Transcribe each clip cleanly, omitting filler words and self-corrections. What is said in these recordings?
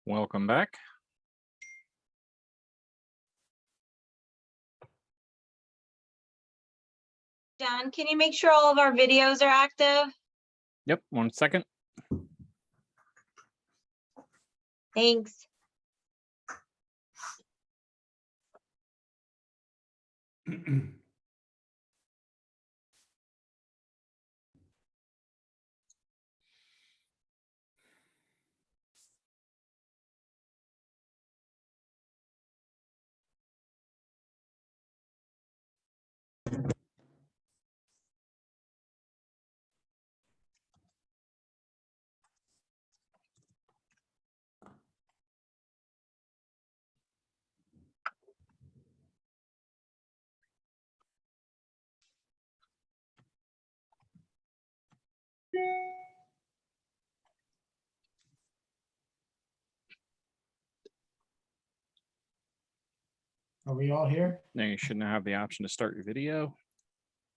Welcome back. John, can you make sure all of our videos are active? Yep, 1 second. Thanks. Are we all here? Now you should now have the option to start your video.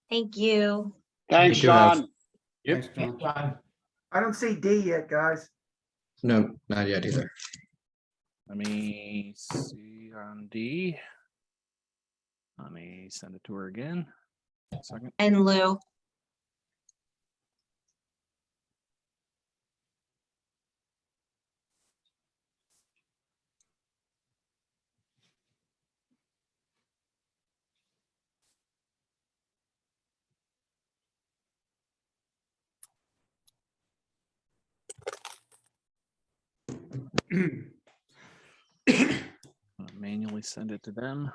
Thank you. Thanks, You do have- John. Yep. Thanks, John. John. I don't see D yet, guys. No, not yet either. Let me see on D. Let me send it to her again. 1 second. And Lou. I'll manually send it to them.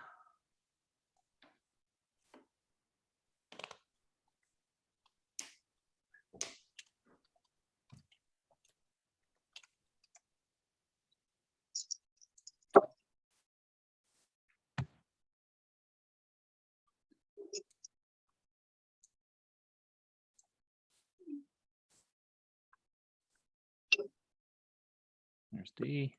There's D.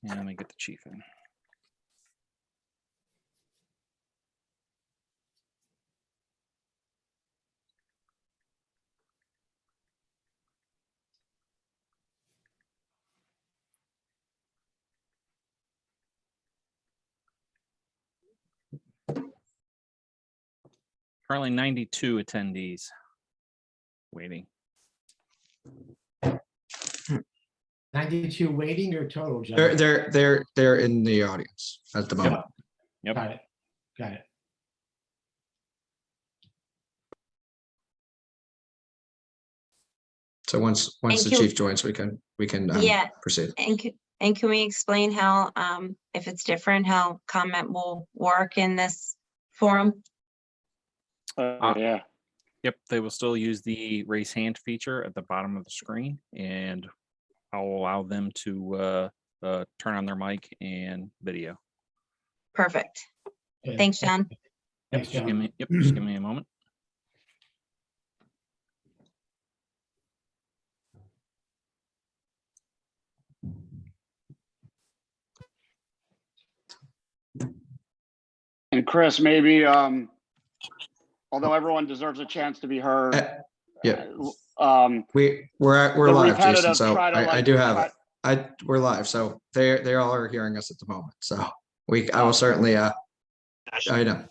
And let me get the chief in. Currently 92 attendees waiting. 92 waiting or total, John? They're in the audience at the moment. Yep. Got it. Got it. So once And the can- chief joins, we can Yeah. proceed. And can we explain how, if it's different, how comment will work in this forum? Yeah. Yep, they will still use the raise hand feature at the bottom of the screen, and I'll allow them to turn on their mic and video. Perfect. Good. Thanks, John. Thanks, Just give John. me, just give me a moment. And Chris, maybe, although everyone deserves a chance to be heard. Yeah. The We're live, Jason. repetitive So try to, I like, do have it. We're live. So they all are hearing us at the moment. So I will certainly I know.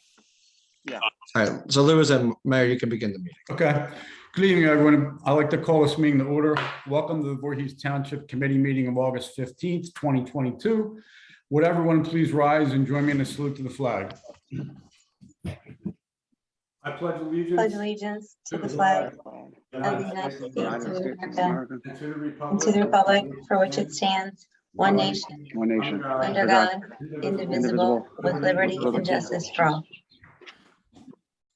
Yeah. All right. So Lewis and Mayor, you can begin the meeting. Okay. Good evening, everyone. I'd like to call this meeting to order. Welcome to the Voorhees Township Committee meeting of August 15th, 2022. Would everyone please rise and join me in a salute to the flag? I pledge allegiance. Pledge allegiance to the flag of the United States of America And to the and to the republic for which it stands, one nation, One nation. under God, indivisible, with liberty and justice for all.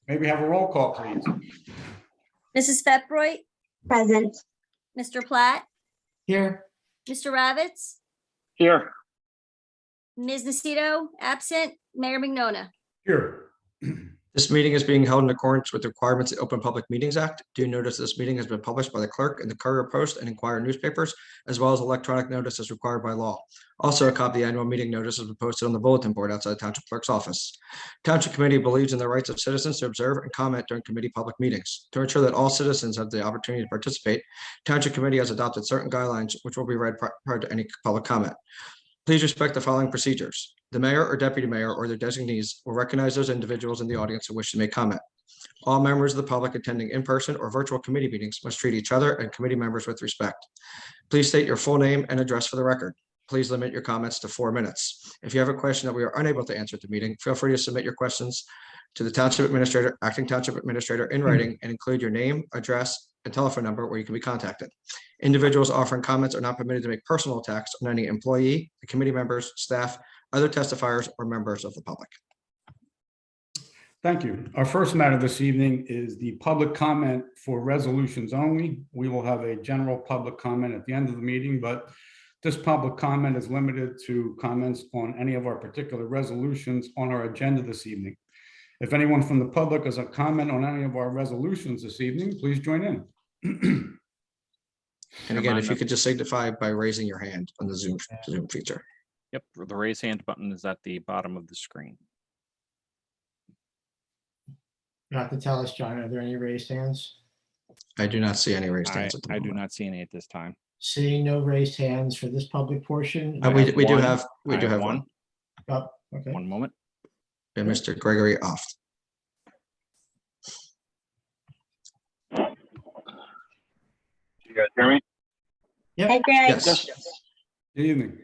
May we have a roll call, please? Mrs. Fetroy, Present. Mr. Platt, Here. Mr. Ravitz, Here. Ms. Nacito, absent, Mayor Mignona. Here. This meeting is being held in accordance with the requirements of the Open Public Meetings Act. Due notice this meeting has been published by the clerk in the Courier Post and Inquirer newspapers, as well as electronic notice as required by law. Also, a copy of the annual meeting notice has been posted on the bulletin board outside the Township Clerk's office. Township Committee believes in the rights of citizens to observe and comment during committee public meetings. To ensure that all citizens have the opportunity to participate, Township Committee has adopted certain guidelines which will be read prior to any public comment. Please respect the following procedures. The mayor or deputy mayor or their designees will recognize those individuals in the audience who wish to make comment. All members of the public attending in-person or virtual committee meetings must treat each other and committee members with respect. Please state your full name and address for the record. Please limit your comments to 4 minutes. If you have a question that we are unable to answer at the meeting, feel free to submit your questions to the Township Administrator, Acting Township Administrator in writing and include your name, address, and telephone number where you can be contacted. Individuals offering comments are not permitted to make personal attacks on any employee, the committee members, staff, other testifiers, or members of the public. Thank you. Our first matter this evening is the public comment for resolutions only. We will have a general public comment at the end of the meeting, but this public comment is limited to comments on any of our particular resolutions on our agenda this evening. If anyone from the public has a comment on any of our resolutions this evening, please join in. And again, if you could just signify by raising your hand on the Zoom feature. Yep, the raise hand button is at the bottom of the screen. You have to tell us, John, are there any raised hands? I do not see any raised hands at the I do moment. not see any at this time. Seeing no raised hands for this public portion. We have do one. have, we I do have have one. Oh, okay. One moment. And Mr. Gregory off. You guys hear me? Hey, Greg. Yes. Good evening.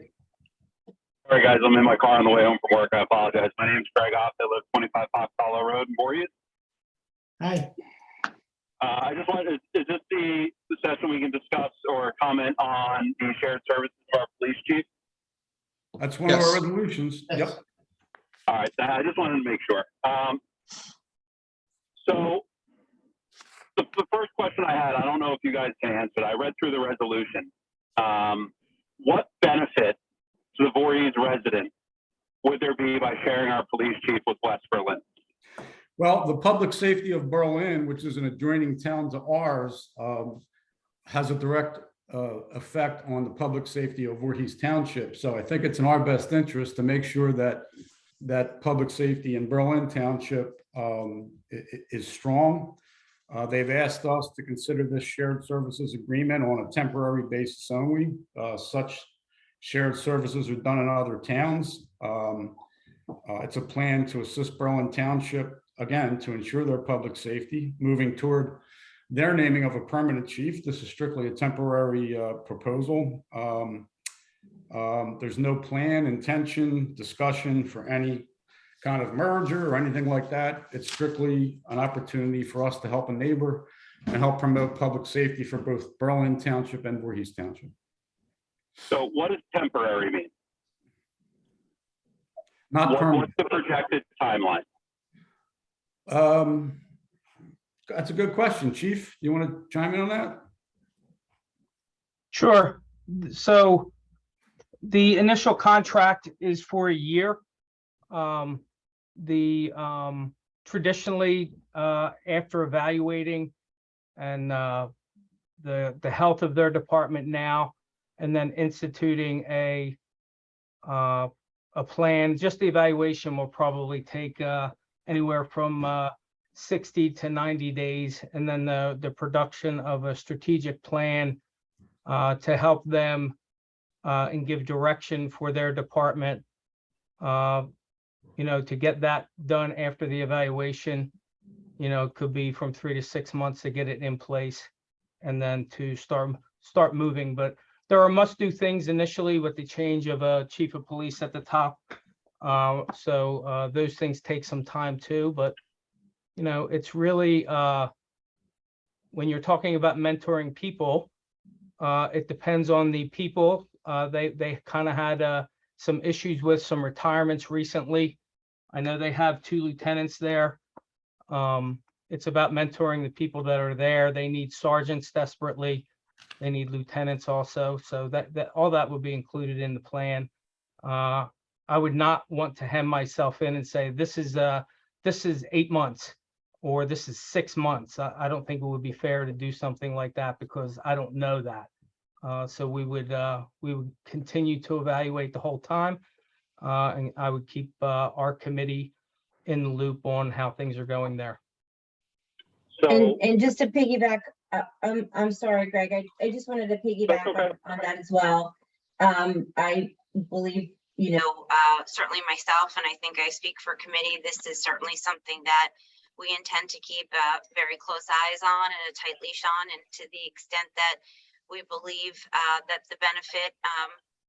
Sorry, guys, I'm in my car on the way home from work. I apologize. My name's Greg Off. I live 25 Fox Hollow Road in Voorhees. Hi. I just wanted to, is this the session we can discuss or comment on the shared services of our police chief? That's one of our Yes. resolutions. Yes. Yep. All right, I just wanted to make sure. So the first question I had, I don't know if you guys can answer it. I read through the resolution. What benefit to the Voorhees resident would there be by sharing our police chief with West Berlin? Well, the public safety of Berlin, which is an adjoining town to ours, has a direct effect on the public safety of Voorhees Township. So I think it's in our best interest to make sure that public safety in Berlin Township is strong. They've asked us to consider this shared services agreement on a temporary basis only. Such shared services are done in other towns. It's a plan to assist Berlin Township, again, to ensure their public safety, moving toward their naming of a permanent chief. This is strictly a temporary proposal. There's no plan, intention, discussion for any kind of merger or anything like that. It's strictly an opportunity for us to help a neighbor and help promote public safety for both Berlin Township and Voorhees Township. So what does temporary mean? Not permanent. What's the projected timeline? That's a good question, Chief. You want to chime in on that? Sure. So the initial contract is for a year. Traditionally, after evaluating and the health of their department now, and then instituting a plan, just the evaluation will probably take anywhere from 60 to 90 days, and then the production of a strategic plan to help them and give direction for their department, to get that done after the evaluation. It could be from 3 to 6 months to get it in place and then to start moving. But there are must-do things initially with the change of a chief of police at the top. So those things take some time too, but it's really, when you're talking about mentoring people, it depends on the people. They kind of had some issues with some retirements recently. I know they have 2 lieutenants there. It's about mentoring the people that are there. They need sergeants desperately. They need lieutenants also. So that all that would be included in the plan. I would not want to hem myself in and say, this is this is 8 months or this is 6 months. I don't think it would be fair to do something like that because I don't know that. So we would continue to evaluate the whole time. And I would keep our committee in the loop on how things are going there. So, And just to piggyback, I'm sorry, Greg, I just wanted to piggyback okay. on that as well. I believe, certainly myself, and I think I speak for committee, this is certainly something that we intend to keep very close eyes on and a tight leash on, and to the extent that we believe that the benefit,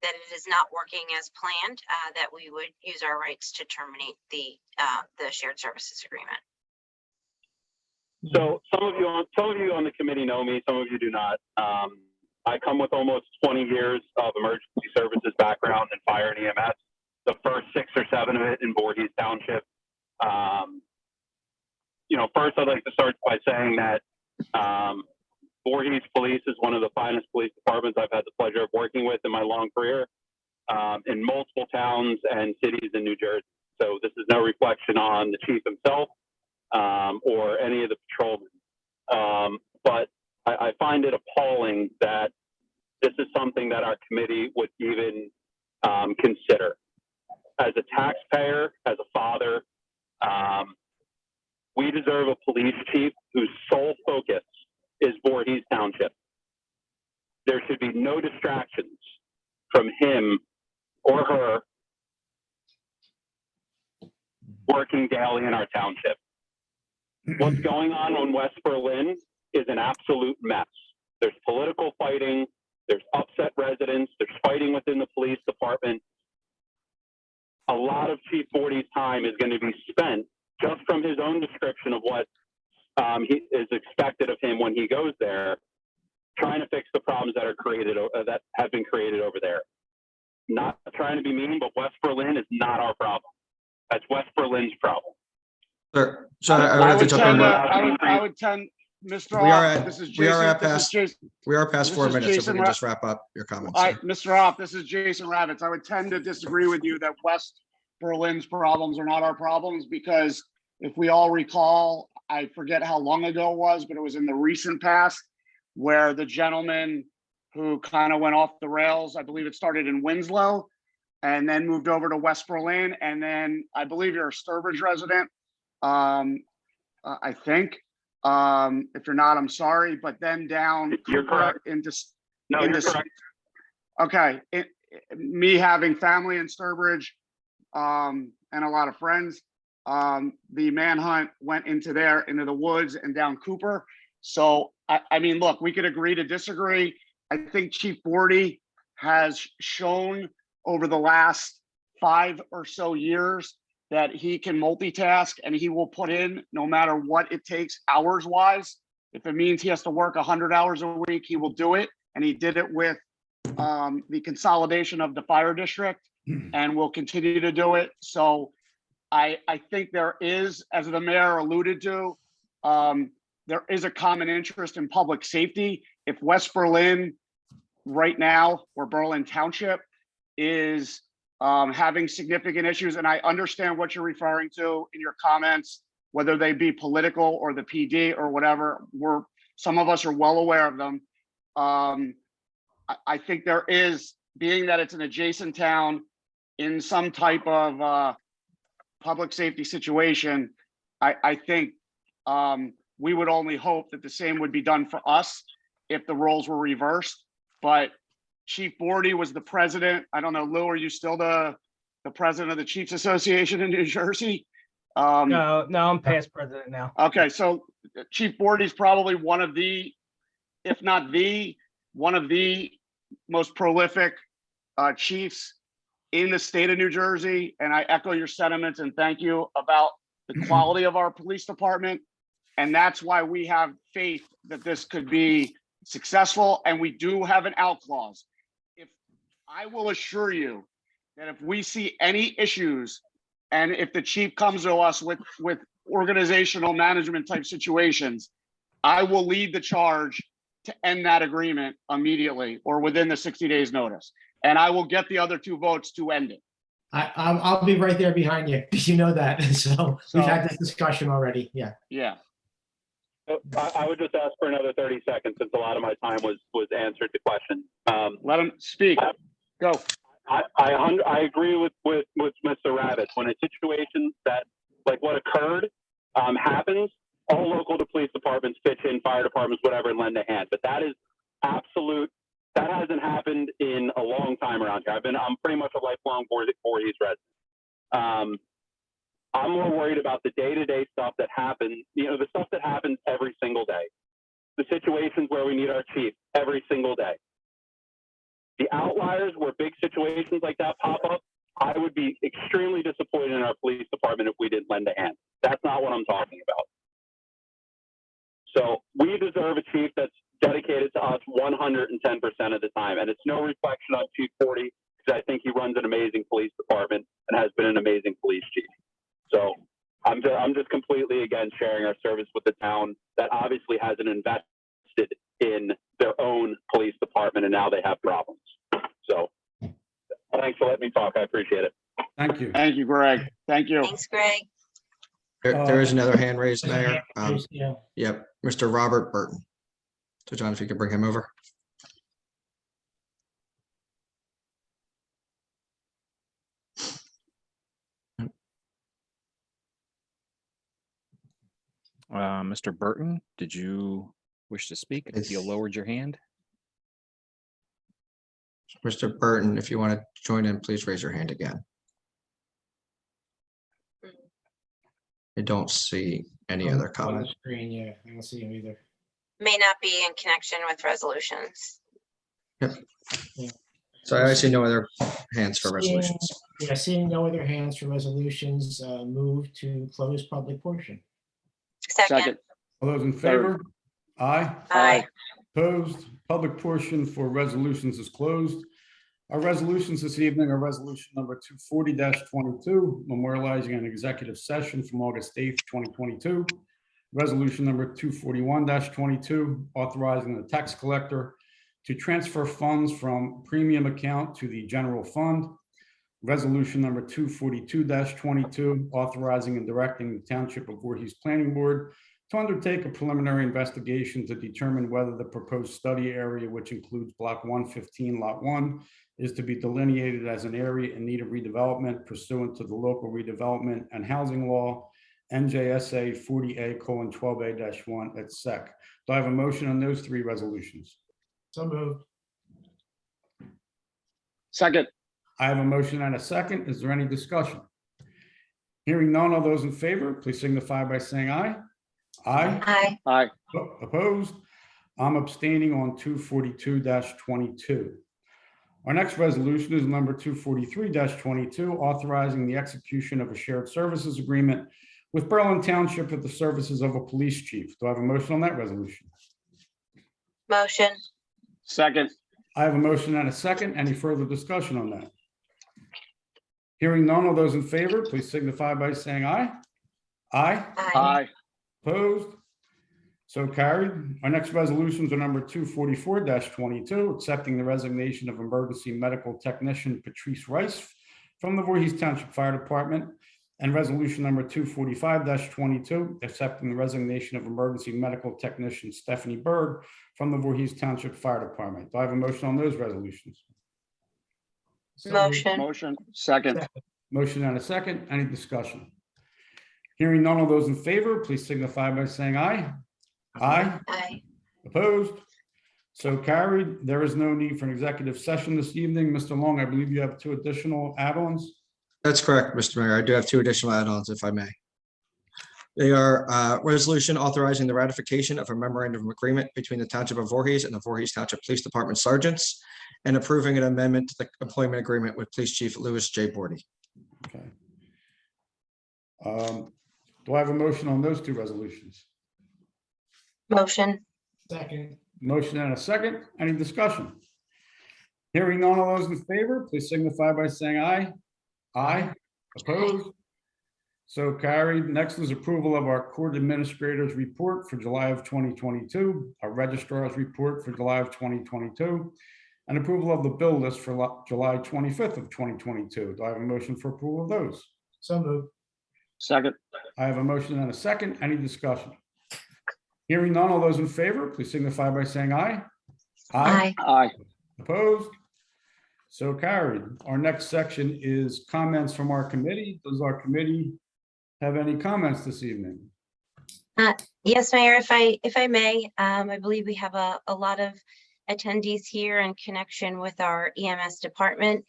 that it is not working as planned, that we would use our rights to terminate the shared services agreement. So some of you on the committee know me, some of you do not. I come with almost 20 years of emergency services background in fire and EMS. The first 6 or 7 of it in Voorhees Township. First I'd like to start by saying that Voorhees Police is one of the finest police departments I've had the pleasure of working with in my long career in multiple towns and cities in New Jersey. So this is no reflection on the chief himself or any of the patrolmen. But I find it appalling that this is something that our committee would even consider. As a taxpayer, as a father, we deserve a police chief whose sole focus is Voorhees Township. There should be no distractions from him or her working daily in our township. What's going on in West Berlin is an absolute mess. There's political fighting, there's upset residents, there's fighting within the police department. A lot of Chief Forty's time is going to be spent just from his own description of what he is expected of him when he goes there, trying to fix the problems that are created that have been created over there. Not trying to be mean, but West Berlin is not our problem. That's West Berlin's problem. Sir, so I would have to jump in. I would tend, Mr. We are Opp, at, this is we are Jason, at this is past, Jason. we are past this 4 is minutes. If we Jason can Ra- just wrap up your comments. sir. Mr. Opp, this is Jason Ravitz. I would tend to disagree with you that West Berlin's problems are not our problems, because if we all recall, I forget how long ago it was, but it was in the recent past where the gentleman who kind of went off the rails, I believe it started in Winslow and then moved over to West Berlin. And then I believe you're a Sturbridge resident. I think, if you're not, I'm sorry, but then down You're correct. into, No, into you're correct. okay, me having family in Sturbridge, and a lot of friends, the manhunt went into the woods and down Cooper. So, I mean, look, we could agree to disagree. I think Chief Forty has shown over the last 5 or so years that he can multitask, and he will put in no matter what it takes hours wise. If it means he has to work 100 hours a week, he will do it. And he did it with the consolidation of the fire district, and will continue to do it. So I think there is, as the mayor alluded to, there is a common interest in public safety. If West Berlin right now, or Berlin Township, is having significant issues, and I understand what you're referring to in your comments, whether they be political or the PD or whatever, some of us are well aware of them. I think there is, being that it's an adjacent town in some type of public safety situation, I think we would only hope that the same would be done for us if the roles were reversed. But Chief Forty was the president. I don't know, Lou, are you still the president of the Chiefs Association in New Jersey? No, I'm past president now. Okay, so Chief Forty is probably one of the, if not the, one of the most prolific chiefs in the state of New Jersey. And I echo your sentiments and thank you about the quality of our police department. And that's why we have faith that this could be successful. And we do have an out clause. If I will assure you that if we see any issues, and if the chief comes to us with organizational management type situations, I will lead the charge to end that agreement immediately or within the 60 days notice. And I will get the other 2 votes to end it. I'll be right there behind you, because you know that. So we've had this discussion already. Yeah. Yeah. I would just ask for another 30 seconds since a lot of my time was answered to questions. Let him speak. Go. I agree with Mr. Ravitz. When a situation that like what occurred happens, all local police departments pitch in, fire departments, whatever, and lend a hand. But that is absolute. That hasn't happened in a long time around here. I'm pretty much a lifelong Voorhees resident. I'm more worried about the day-to-day stuff that happens, the stuff that happens every single day. The situations where we need our chief every single day. The outliers where big situations like that pop up, I would be extremely disappointed in our police department if we didn't lend a hand. That's not what I'm talking about. So we deserve a chief that's dedicated to us 110% of the time. And it's no reflection on Chief 40, because I think he runs an amazing police department and has been an amazing police chief. So I'm just completely, again, sharing our service with the town that obviously hasn't invested in their own police department, and now they have problems. So thanks for letting me talk. I appreciate it. Thank you. Thank you, Greg. Thank you. Thanks, Greg. There is another hand raised, Mayor. Yeah. Yep, Mr. Robert Burton. So John, if you could bring him over. Mr. Burton, did you wish to speak? I think you lowered your hand. Mr. Burton, if you want to join in, please raise your hand again. I don't see any other On the comments. screen, yeah, I don't see him either. May not be in connection with resolutions. So I see no other hands for resolutions. Yeah, seeing no other hands for resolutions, move to close public portion. Second. All those in favor? Aye. Aye. Opposed? Public portion for resolutions is closed. Our resolutions this evening are resolution number 240-22, memorializing an executive session from August 8th, 2022. Resolution number 241-22, authorizing the tax collector to transfer funds from premium account to the general fund. Resolution number 242-22, authorizing and directing the Township of Voorhees Planning Board to undertake a preliminary investigation to determine whether the proposed study area, which includes block 115, lot 1, is to be delineated as an area in need of redevelopment pursuant to the local redevelopment and housing law, NJSA 40A:12A-1 et sec. Do I have a motion on those three resolutions? So moved. Second. I have a motion and a second. Is there any discussion? Hearing none, all those in favor, please signify by saying aye. Aye. Aye. Aye. Opposed? I'm abstaining on 242-22. Our next resolution is number 243-22, authorizing the execution of a shared services agreement with Berlin Township for the services of a police chief. Do I have a motion on that resolution? Motion. Second. I have a motion and a second. Any further discussion on that? Hearing none, all those in favor, please signify by saying aye. Aye. Aye. Opposed? So carried. Our next resolutions are number 244-22, accepting the resignation of emergency medical technician Patrice Rice from the Voorhees Township Fire Department, and resolution number 245-22, accepting the resignation of emergency medical technician Stephanie Berg from the Voorhees Township Fire Department. Do I have a motion on those resolutions? So moved. Motion. Motion. Second. Motion and a second. Any discussion? Hearing none of those in favor, please signify by saying aye. Aye. Aye. Opposed? So carried. There is no need for an executive session this evening. Mr. Long, I believe you have two additional add-ons. That's correct, Mr. Mayor. I do have two additional add-ons, if I may. They are resolution authorizing the ratification of a memorandum of agreement between the Township of Voorhees and the Voorhees Township Police Department sergeants, and approving an amendment to the employment agreement with Police Chief Louis J. Bordy. Okay. Do I have a motion on those two resolutions? Motion. Second. Motion and a second. Any discussion? Hearing none of those in favor, please signify by saying aye. Aye. Opposed? So carried. Next is approval of our court administrator's report for July of 2022, our registrar's report for July of 2022, and approval of the bill list for July 25th of 2022. Do I have a motion for approval of those? So moved. Second. I have a motion and a second. Any discussion? Hearing none, all those in favor, please signify by saying aye. Aye. Aye. Opposed? So carried. Our next section is comments from our committee. Does our committee have any comments this evening? Yes, Mayor, if I may, I believe we have a lot of attendees here in connection with our EMS department.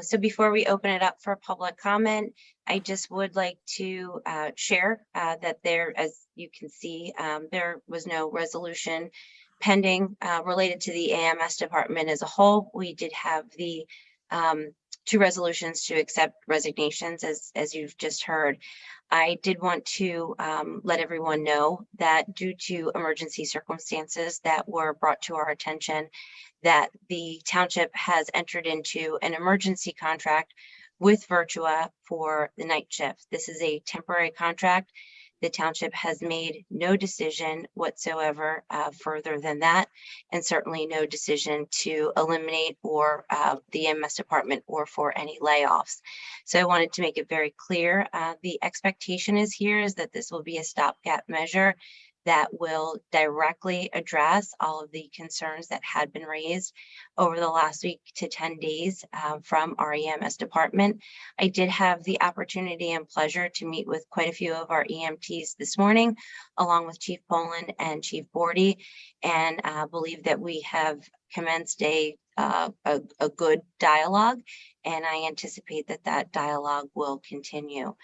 So before we open it up for public comment, I just would like to share that there, as you can see, there was no resolution pending related to the AMS department as a whole. We did have the 2 resolutions to accept resignations, as you've just heard. I did want to let everyone know that due to emergency circumstances that were brought to our attention, that the township has entered into an emergency contract with Virtua for the night shift. This is a temporary contract. The township has made no decision whatsoever further than that, and certainly no decision to eliminate or the EMS department or for any layoffs. So I wanted to make it very clear. The expectation is that this will be a stopgap measure that will directly address all of the concerns that had been raised over the last week to 10 days from our EMS department. I did have the opportunity and pleasure to meet with quite a few of our EMTs this morning, along with Chief Poland and Chief Bordy, and believe that we have commenced a good dialogue, and I anticipate that dialogue will continue.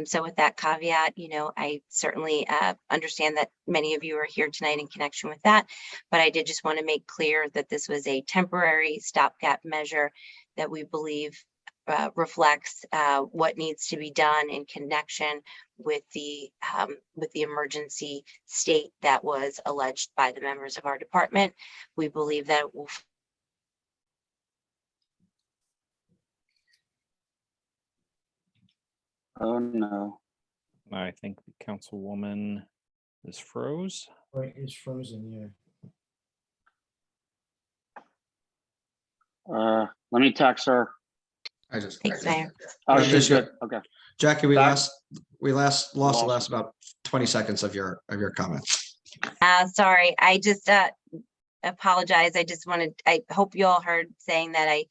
So with that caveat, I certainly understand that many of you are here tonight in connection with that, but I did just want to make clear that this was a temporary stopgap measure that we believe reflects what needs to be done in connection with the emergency state that was alleged by the members of our department. We believe that it will Oh, no. I think the councilwoman is froze. Right, it's frozen, yeah. Let me text her. Thanks, Mayor. Oh, Yeah, she's sure. good. Okay. Jackie, we Back. lost the Lost. last about 20 seconds of your comments. Sorry, I just apologize. I hope you all heard saying that I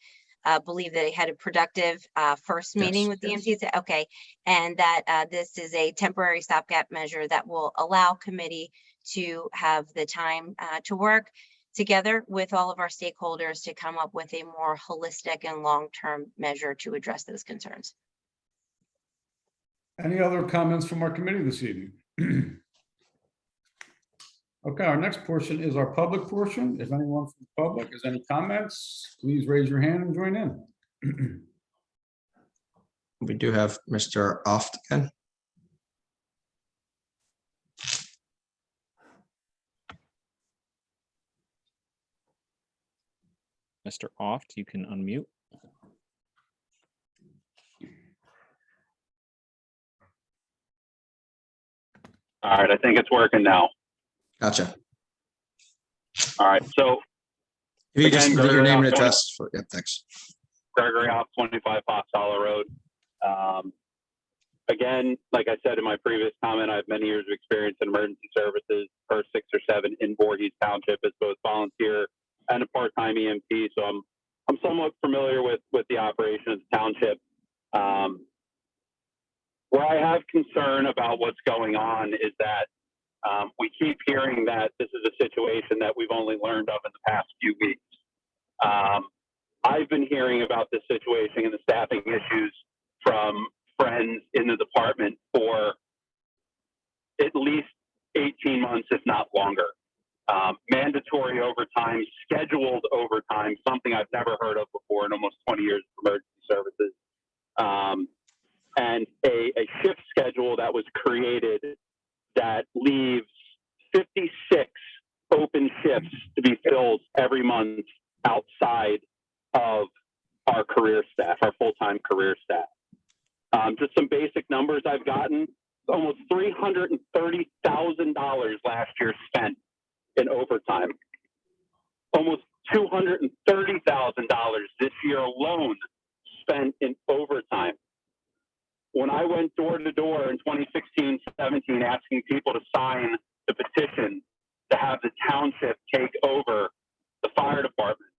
believe that I had a productive first meeting with the EMTs. Okay, and that this is a temporary stopgap measure that will allow committee to have the time to work together with all of our stakeholders to come up with a more holistic and long-term measure to address those concerns. Any other comments from our committee this evening? Okay, our next portion is our public portion. If anyone from the public has any comments, please raise your hand and join in. We do have Mr. Oft again. Mr. Oft, you can unmute. All right, I think it's working now. Gotcha. All right, so If you just Again, give your Gregory name and Oft, address. Yep, thanks. Gregory Hoff, 25 Fox Hollow Road. Again, like I said in my previous comment, I have many years of experience in emergency services, first 6 or 7 in Voorhees Township as both volunteer and a part-time EMT. So I'm somewhat familiar with the operation of the township. Where I have concern about what's going on is that we keep hearing that this is a situation that we've only learned of in the past few weeks. I've been hearing about this situation and the staffing issues from friends in the department for at least 18 months, if not longer. Mandatory overtime, scheduled overtime, something I've never heard of before in almost 20 years of emergency services. And a shift schedule that was created that leaves 56 open shifts to be filled every month outside of our career staff, our full-time career staff. Just some basic numbers I've gotten, almost $330,000 last year spent in overtime. Almost $230,000 this year alone spent in overtime. When I went door to door in 2016, 17, asking people to sign the petition to have the township take over the fire department,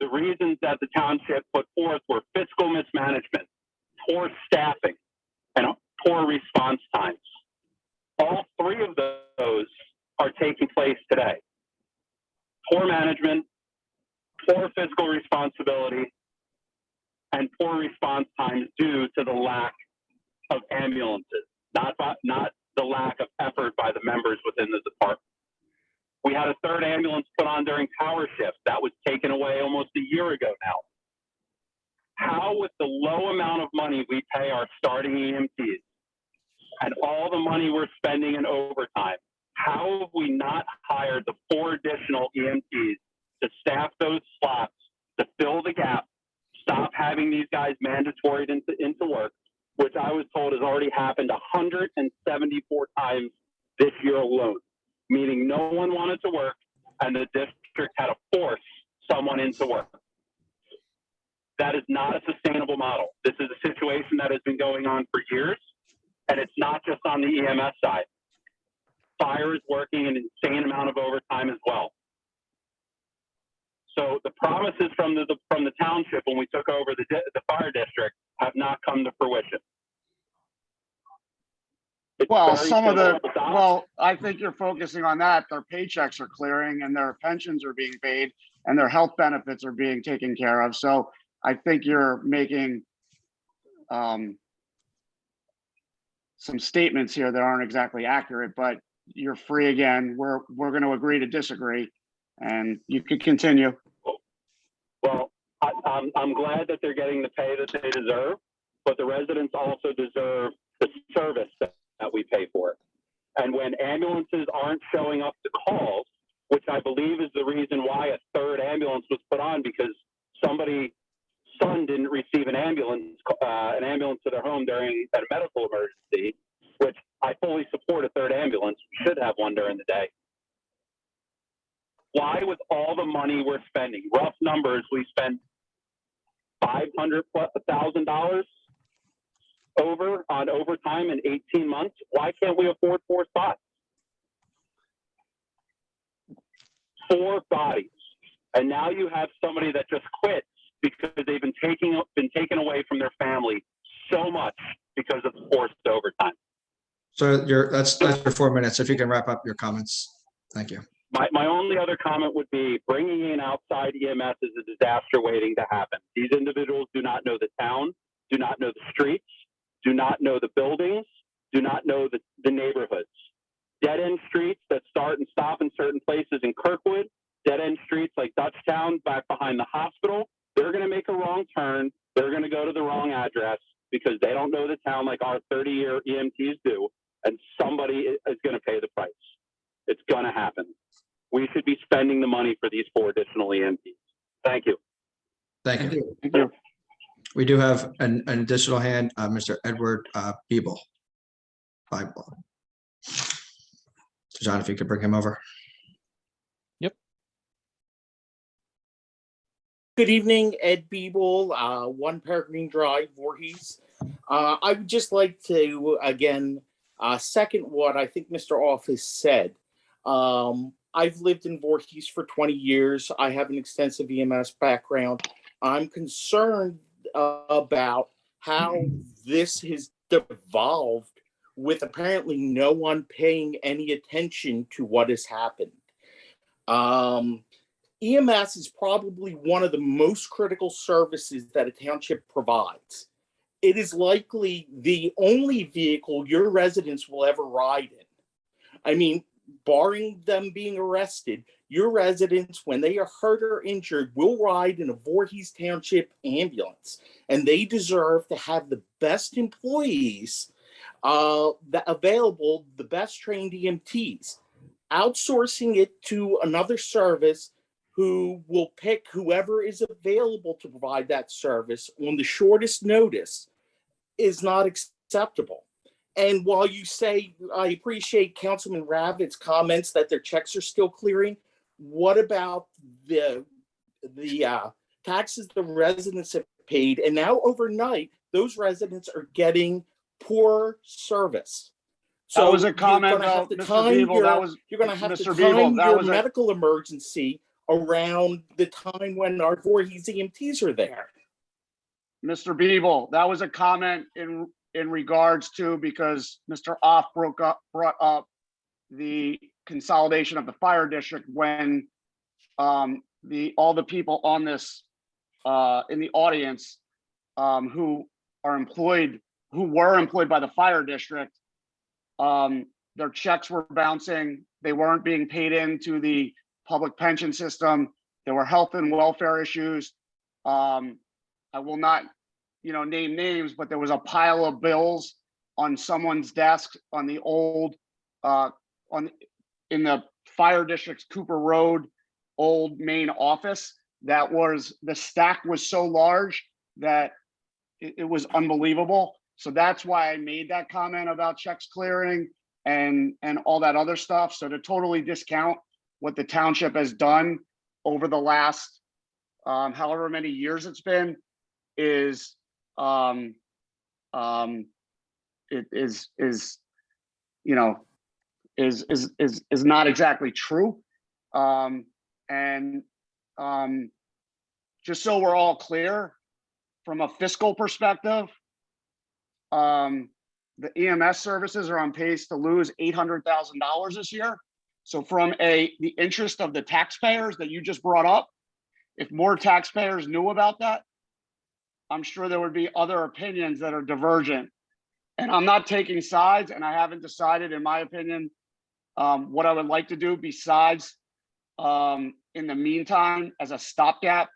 the reasons that the township put forth were fiscal mismanagement, poor staffing, and poor response times. All three of those are taking place today. Poor management, poor fiscal responsibility, and poor response times due to the lack of ambulances, not the lack of effort by the members within the department. We had a third ambulance put on during power shift that was taken away almost a year ago now. How, with the low amount of money we pay our starting EMTs and all the money we're spending in overtime, how have we not hired the 4 additional EMTs to staff those slots, to fill the gap, stop having these guys mandatory into work, which I was told has already happened 174 times this year alone, meaning no one wanted to work and the district had to force someone into work. That is not a sustainable model. This is a situation that has been going on for years, and it's not just on the EMS side. Fire is working an insane amount of overtime as well. So the promises from the township when we took over the fire district have not come to fruition. It's Well, very some of the, simple, Doc. well, I think you're focusing on that. Their paychecks are clearing and their pensions are being paid and their health benefits are being taken care of. So I think you're making some statements here that aren't exactly accurate, but you're free again. We're going to agree to disagree, and you could continue. Well, I'm glad that they're getting the pay that they deserve, but the residents also deserve the service that we pay for. And when ambulances aren't showing up to calls, which I believe is the reason why a third ambulance was put on, because somebody's son didn't receive an ambulance to their home during a medical emergency, which I fully support a third ambulance. We should have one during the day. Why, with all the money we're spending, rough numbers, we spent $500,000 over on overtime in 18 months. Why can't we afford 4 spots? 4 bodies. And now you have somebody that just quits because they've been taken away from their family so much because of forced overtime. So that's your 4 minutes. If you can wrap up your comments. Thank you. My only other comment would be bringing in outside EMS is a disaster waiting to happen. These individuals do not know the town, do not know the streets, do not know the buildings, do not know the neighborhoods. Dead-end streets that start and stop in certain places in Kirkwood, dead-end streets like Dutchtown back behind the hospital, they're going to make a wrong turn. They're going to go to the wrong address because they don't know the town like our 30-year EMTs do, and somebody is going to pay the price. It's going to happen. We should be spending the money for these 4 additional EMTs. Thank you. Thank you. Thank you. We do have an additional hand, Mr. Edward Biebel. John, if you could bring him over. Good evening, Ed Biebel, 1 Peregrine Drive, Voorhees. I would just like to, again, second what I think Mr. Office said. I've lived in Voorhees for 20 years. I have an extensive EMS background. I'm concerned about how this has devolved with apparently no one paying any attention to what has happened. EMS is probably one of the most critical services that a township provides. It is likely the only vehicle your residents will ever ride in. I mean, barring them being arrested, your residents, when they are hurt or injured, will ride in a Voorhees Township ambulance, and they deserve to have the best employees available, the best trained EMTs. Outsourcing it to another service who will pick whoever is available to provide that service on the shortest notice is not acceptable. And while you say, I appreciate Councilman Ravitt's comments that their checks are still clearing, What about the taxes the residents have paid? And now overnight, those residents are getting poor service. That was a you're comment gonna have though, to Mr. time Beeble, your- that was, You're going to have to Mr. Beeble, time that your was a, medical emergency around the time when our Voorhees EMTs are there. Mr. Beeble, that was a comment in regards to, because Mr. Off brought up the consolidation of the fire district when all the people on this in the audience who were employed by the fire district, their checks were bouncing. They weren't being paid into the public pension system. There were health and welfare issues. I will not, name names, but there was a pile of bills on someone's desk on the old, in the fire district's Cooper Road old main office. The stack was so large that it was unbelievable. So that's why I made that comment about checks clearing and all that other stuff. So to totally discount what the township has done over the last however many years it's been is not exactly true. Just so we're all clear, from a fiscal perspective, the EMS services are on pace to lose $800,000 this year. So from the interest of the taxpayers that you just brought up, if more taxpayers knew about that, I'm sure there would be other opinions that are divergent. And I'm not taking sides, and I haven't decided, in my opinion, what I would like to do besides, in the meantime, as a stopgap,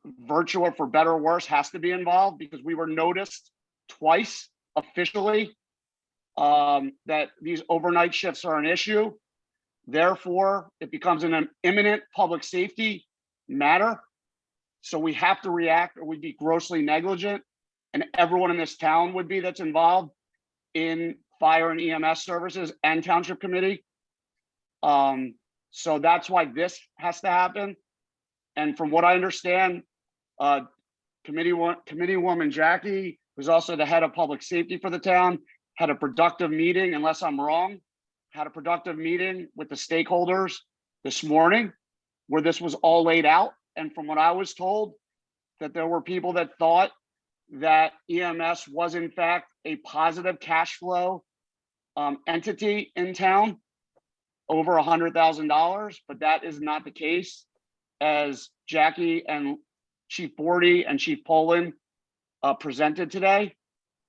virtual for better or worse has to be involved, because we were noticed twice officially that these overnight shifts are an issue. Therefore, it becomes an imminent public safety matter. So we have to react, or we'd be grossly negligent, and everyone in this town would be that's involved in fire and EMS services and township committee. So that's why this has to happen. And from what I understand, Committeewoman Jackie, who's also the head of public safety for the town, had a productive meeting, unless I'm wrong, had a productive meeting with the stakeholders this morning where this was all laid out. And from what I was told, that there were people that thought that EMS was in fact a positive cash flow entity in town, over $100,000, but that is not the case, as Jackie and Chief Bordy and Chief Poland presented today.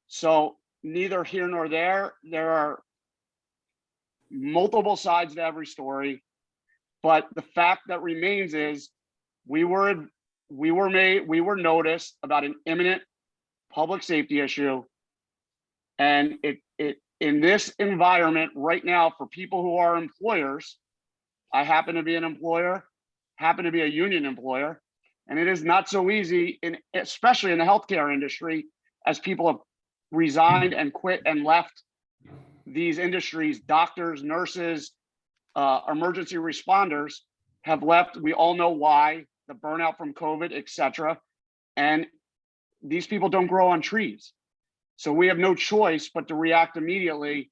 So neither here nor there. There are multiple sides to every story, but the fact that remains is we were noticed about an imminent public safety issue, and it in this environment right now for people who are employers. I happen to be an employer, happen to be a union employer, and it is not so easy, especially in the healthcare industry, as people have resigned and quit and left these industries. Doctors, nurses, emergency responders have left. We all know why: the burnout from COVID, etc. And these people don't grow on trees. So we have no choice but to react immediately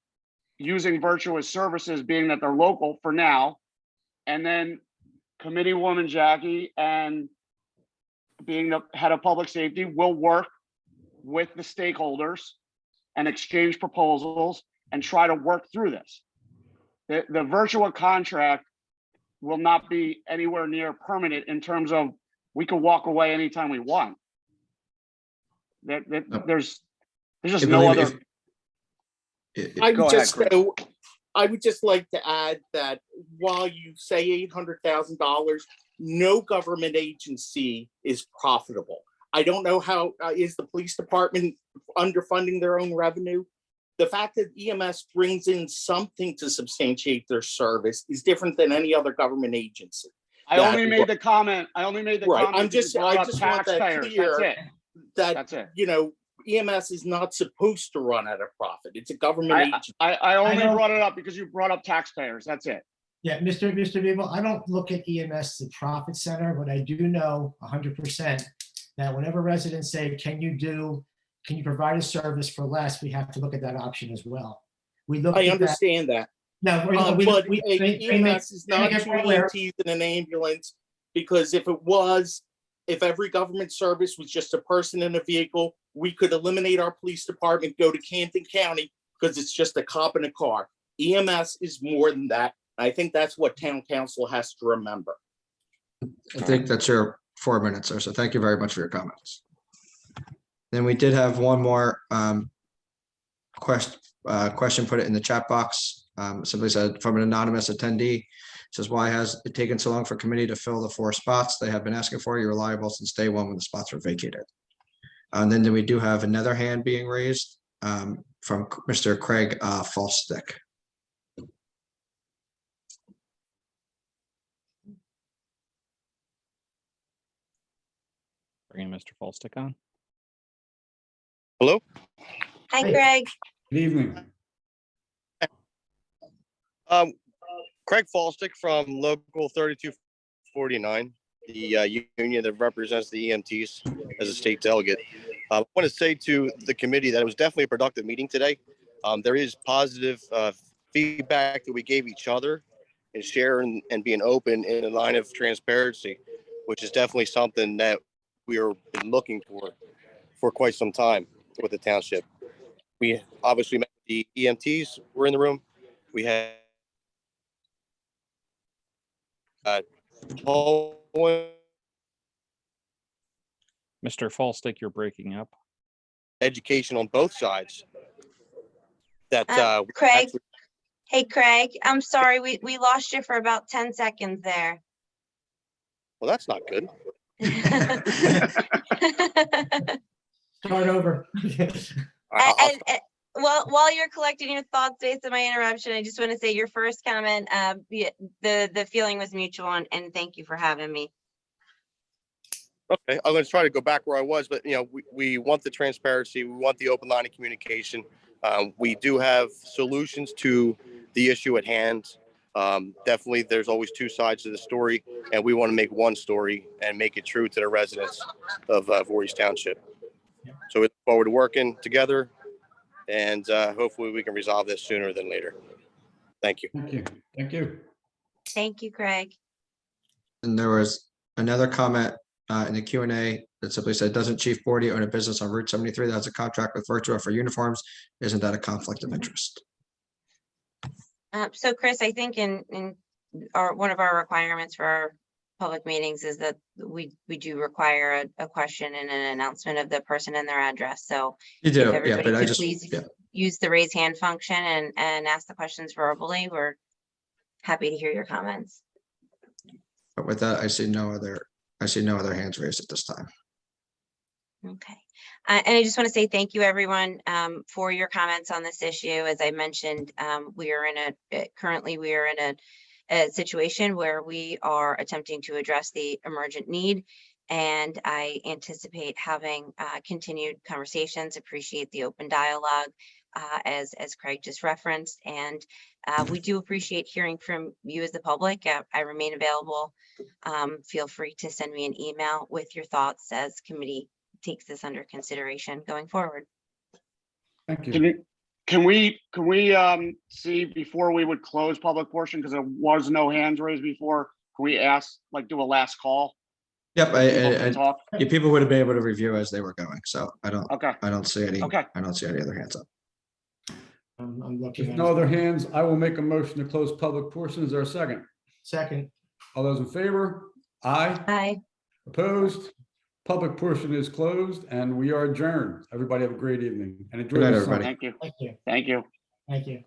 using virtuous services, being that they're local for now. And then Committeewoman Jackie, and being the head of public safety, will work with the stakeholders and exchange proposals and try to work through this. The virtual contract will not be anywhere near permanent in terms of we could walk away anytime we want. There's just no other. I would just like to add that while you say $800,000, no government agency is profitable. I don't know how is the police department underfunding their own revenue. The fact that EMS brings in something to substantiate their service is different than any other government agency. I only made the comment. Right. I just want that clear. That's it. You know, EMS is not supposed to run at a profit. It's a government agency. I only brought it up because you brought up taxpayers. That's it. Yeah, Mr. Beagle, I don't look at EMS as a profit center, but I do know 100% that whenever residents say, can you provide a service for less, we have to look at that option as well. We look I at that. understand that. No, But EMS is not two EMTs in an ambulance, because if it was, if every government service was just a person in a vehicle, we could eliminate our police department, go to Canton County, because it's just a cop in a car. EMS is more than that. I think that's what town council has to remember. I think that's your 4 minutes, sir. So thank you very much for your comments. Then we did have one more question put it in the chat box. Simply said from an anonymous attendee. Says, why has it taken so long for committee to fill the 4 spots they have been asking for? You're reliable since day one when the spots were vacated. And then we do have another hand being raised from Mr. Craig Falstick. Bringing Mr. Falstick on. Hello. Hi, Hey. Greg. Good evening. Craig Falstick from Local 3249, the union that represents the EMTs as a state delegate. I want to say to the committee that it was definitely a productive meeting today. There is positive feedback that we gave each other and sharing and being open in a line of transparency, which is definitely something that we are looking for quite some time with the township. We obviously met the EMTs were in the room. We had Mr. Falstick, you're breaking up. education on both sides. That Craig. actually- Hey, Craig, I'm sorry, we lost you for about 10 seconds there. well, that's not good. Start over. And while you're collecting your thoughts based on my interruption, I just want to say your first comment, the feeling was mutual, and thank you for having me. Okay, I'm going to try to go back where I was, but we want the transparency. We want the open line of communication. We do have solutions to the issue at hand. Definitely, there's always 2 sides to the story, and we want to make one story and make it true to the residents of Voorhees Township. So we look forward to working together, and hopefully we can resolve this sooner than later. Thank you. Thank you. Thank you. Thank you, Craig. And there was another comment in the Q&A that simply said, doesn't Chief Bordy own a business on Route 73 that has a contract with Virtua for uniforms? Isn't that a conflict of interest? So Chris, I think in one of our requirements for our public meetings is that we do require a question and an announcement of the person and their address. So You if do, yeah, everybody but I could just, please yeah. use the raise hand function and ask the questions verbally, we're happy to hear your comments. But with that, I see no other hands raised at this time. Okay. And I just want to say thank you, everyone, for your comments on this issue. As I mentioned, currently we are in a situation where we are attempting to address the emergent need, and I anticipate having continued conversations. Appreciate the open dialogue, as Craig just referenced, and we do appreciate hearing from you as the public. I remain available. Feel free to send me an email with your thoughts as committee takes this under consideration going forward. Thank you. Can we see before we would close public portion, because there was no hands raised before, can we do a last call? Yep, Talk? people would have been able to review as they were going, so I don't see any Okay. other hands up. I'm looking. If at no it. other hands, I will make a motion to close public portion. Is there a second? Second. All those in favor? Aye. Aye. Opposed? Public portion is closed and we are adjourned. Everybody have a great evening and enjoy Good night, the sun. everybody. Thank you. Thank you. Thank you. Thank you.